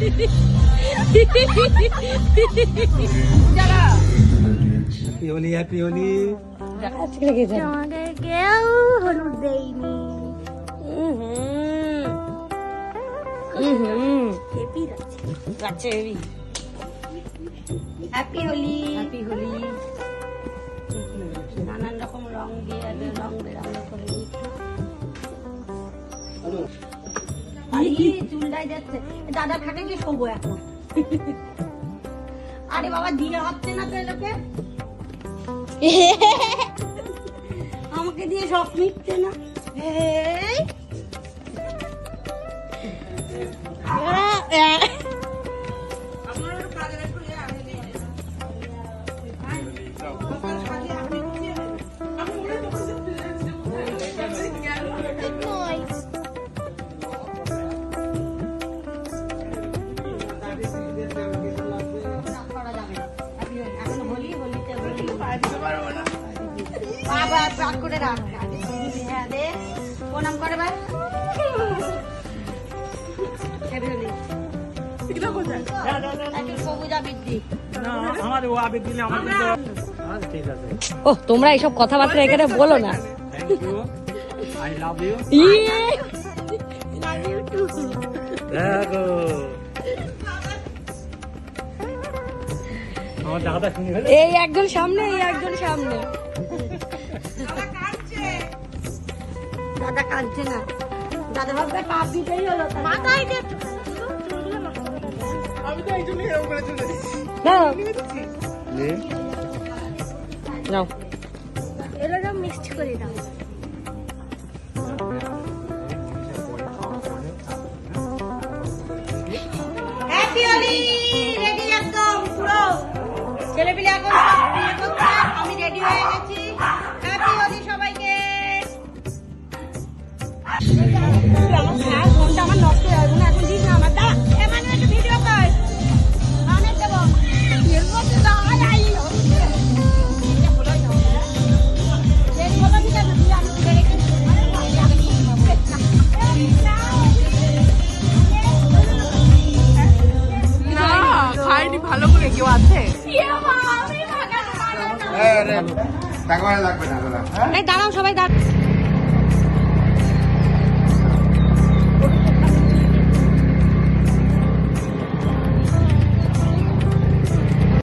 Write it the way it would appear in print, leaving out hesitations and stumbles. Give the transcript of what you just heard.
Happy Holi, happy Holi. তোমাকে কেউ হলুদ দেয়নি। Happy Holi, happy Holi. নানান রকম রং দিয়ে রং বেরঙ করে চুলটাই যাচ্ছে। দাদা খাটে কি শোবো এখন? আরে বাবা দিয়ে হচ্ছে না তো এলোকে, আমাকে দিয়ে সব মিটছে না। করে রাখ দে প্রণাম করে ভাই। ও তোমরা এইসব কথাবার্তা এখানে বলো না। এই একজন সামনে, এই একজন সামনে। দাদা কাঁদছে না, দাদা ভাববে পাপ দিতেই হলো মাথায় দিয়ে। নাও এগুলো মিক্সড করে দাও। হ্যাপি হোলি। রেডি একদম পুরো ছেলেপিলে এখন সব বিয়ে করছে, আমি রেডি হয়ে গেছি। হ্যাপি হোলি সবাইকে। ফোনটা আমার নষ্ট হয়ে যাবে না, এখন দিস না আমার দা। এমন একটা ভিডিও কর অনেক দেবো এর মধ্যে দাঁড়াই আই খাইনি ভালো করে কেউ আছে? দাঁড়াও সবাই দাঁড়াও।